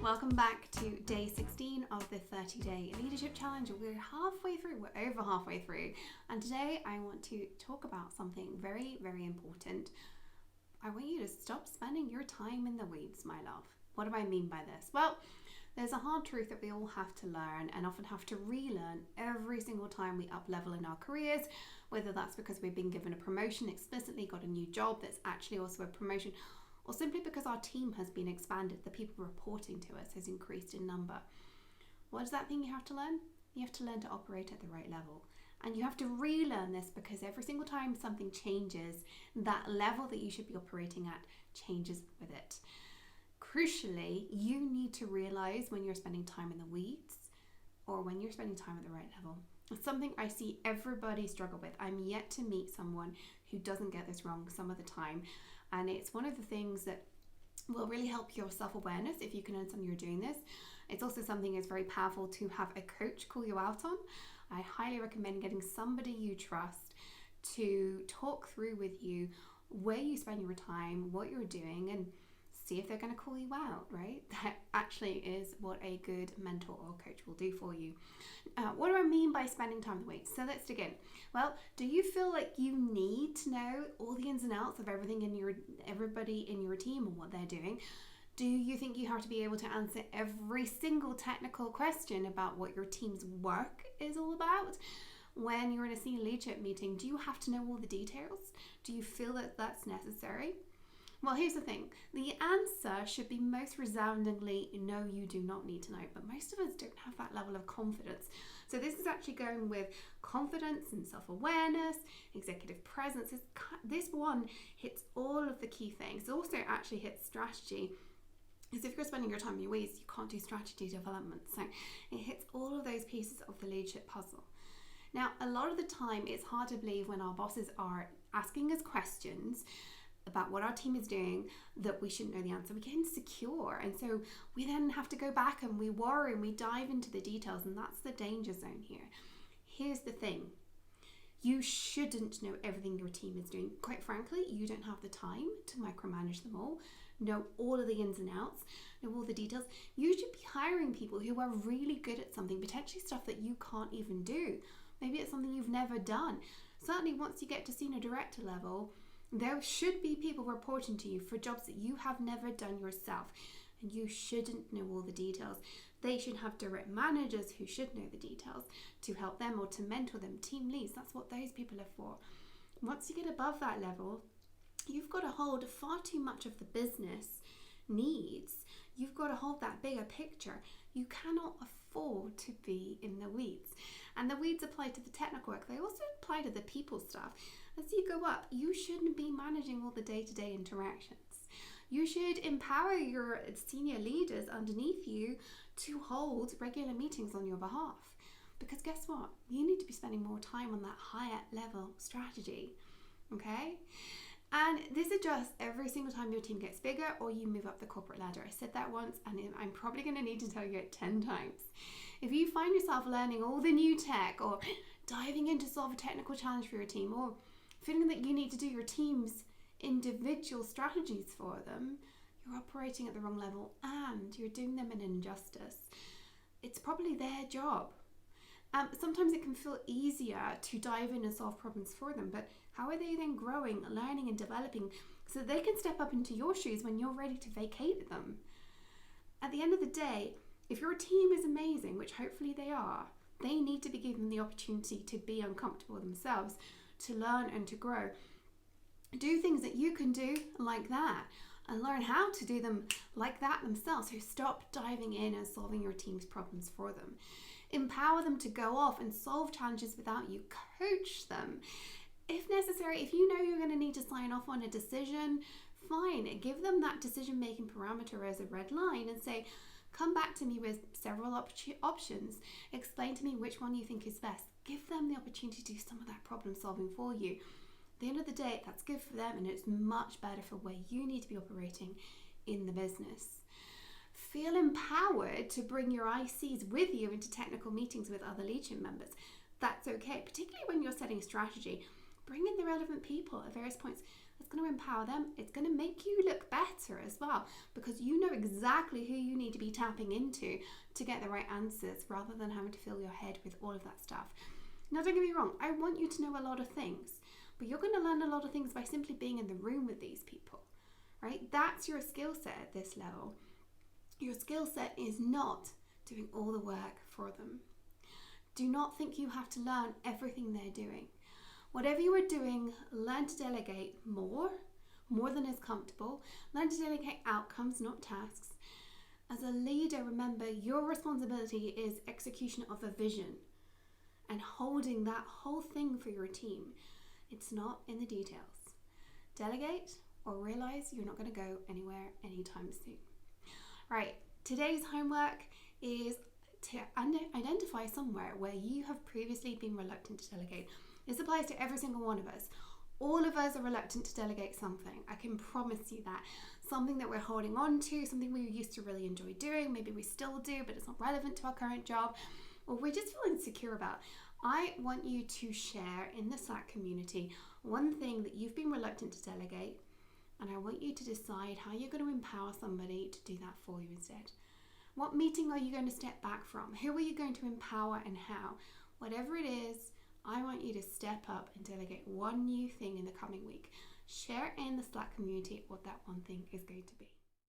Welcome back to day 16 of the 30-day leadership challenge. We're over halfway through, and today I want to talk about something very, very important. I want you to stop spending your time in the weeds, my love. What do I mean by this? Well, there's a hard truth that we all have to learn and often have to relearn every single time we up level in our careers, whether that's because we've been given a promotion, explicitly got a new job that's actually also a promotion, or simply because our team has been expanded, the people reporting to us has increased in number. What does that mean you have to learn? You have to learn to operate at the right level. And you have to relearn this because every single time something changes, that level that you should be operating at changes with it. Crucially, you need to realize when you're spending time in the weeds or when you're spending time at the right level. It's something I see everybody struggle with. I'm yet to meet someone who doesn't get this wrong some of the time. And it's one of the things that will really help your self-awareness if you can understand you're doing this. It's also something that's very powerful to have a coach call you out on. I highly recommend getting somebody you trust to talk through with you where you spend your time, what you're doing, and see if they're going to call you out, right? That actually is what a good mentor or coach will do for you. What do I mean by spending time in the weeds? So let's dig in. Well, do you feel like you need to know all the ins and outs of everybody in your team and what they're doing? Do you think you have to be able to answer every single technical question about what your team's work is all about? When you're in a senior leadership meeting, do you have to know all the details? Do you feel that that's necessary? Well, here's the thing. The answer should be most resoundingly, no, you do not need to know. But most of us don't have that level of confidence. So this is actually going with confidence and self-awareness, executive presence. This one hits all of the key things. It also actually hits strategy. Because if you're spending your time in your weeds, you can't do strategy development. So it hits all of those pieces of the leadership puzzle. Now, a lot of the time, it's hard to believe when our bosses are asking us questions about what our team is doing that we shouldn't know the answer. We get insecure, and so we then have to go back and we worry and we dive into the details, and that's the danger zone here. Here's the thing. You shouldn't know everything your team is doing. Quite frankly, you don't have the time to micromanage them all, know all of the ins and outs, know all the details. You should be hiring people who are really good at something, potentially stuff that you can't even do. Maybe it's something you've never done. Certainly once you get to senior director level, there should be people reporting to you for jobs that you have never done yourself, and you shouldn't know all the details. They should have direct managers who should know the details to help them or to mentor them, team leads. That's what those people are for. Once you get above that level, you've got to hold far too much of the business needs. You've got to hold that bigger picture. You cannot afford to be in the weeds. And the weeds apply to the technical work. They also apply to the people stuff. As you go up, you shouldn't be managing all the day-to-day interactions. You should empower your senior leaders underneath you to hold regular meetings on your behalf. Because guess what? You need to be spending more time on that higher level strategy. Okay? And this adjusts every single time your team gets bigger or you move up the corporate ladder. I said that once, and I'm probably going to need to tell you it 10 times. If you find yourself learning all the new tech or diving in to solve a technical challenge for your team, or feeling that you need to do your team's individual strategies for them, you're operating at the wrong level and you're doing them an injustice. It's probably their job. Sometimes it can feel easier to dive in and solve problems for them, but how are they then growing, learning and developing so that they can step up into your shoes when you're ready to vacate them? At the end of the day, if your team is amazing, which hopefully they are, they need to be given the opportunity to be uncomfortable themselves, to learn and to grow. Do things that you can do like that and learn how to do them like that themselves. So stop diving in and solving your team's problems for them. Empower them to go off and solve challenges without you. Coach them. If necessary, if you know you're going to need to sign off on a decision, fine. Give them that decision-making parameter as a red line and say, come back to me with several options. Explain to me which one you think is best. Give them the opportunity to do some of that problem solving for you. At the end of the day, that's good for them, and it's much better for where you need to be operating in the business. Feel empowered to bring your ICs with you into technical meetings with other leadership members. That's okay, particularly when you're setting strategy. bring in the relevant people at various points. It's going to empower them. It's going to make you look better as well, because you know exactly who you need to be tapping into to get the right answers, rather than having to fill your head with all of that stuff. Now, don't get me wrong, I want you to know a lot of things, but you're going to learn a lot of things by simply being in the room with these people, right? That's your skill set at this level. Your skill set is not doing all the work for them. Do not think you have to learn everything they're doing. Whatever you are doing, learn to delegate more than is comfortable. Learn to delegate outcomes, not tasks. As a leader, remember, your responsibility is execution of a vision and holding that whole thing for your team. It's not in the details. Delegate or realize you're not going to go anywhere anytime soon. Right, today's homework is to identify somewhere where you have previously been reluctant to delegate. This applies to every single one of us. All of us are reluctant to delegate something. I can promise you that. Something that we're holding on to, something we used to really enjoy doing, maybe we still do, but it's not relevant to our current job, or we just feel insecure about. I want you to share in the Slack community one thing that you've been reluctant to delegate, and I want you to decide how you're going to empower somebody to do that for you instead. What meeting are you going to step back from? Who are you going to empower and how? Whatever it is, I want you to step up and delegate one new thing in the coming week. Share in the Slack community what that one thing is going to be.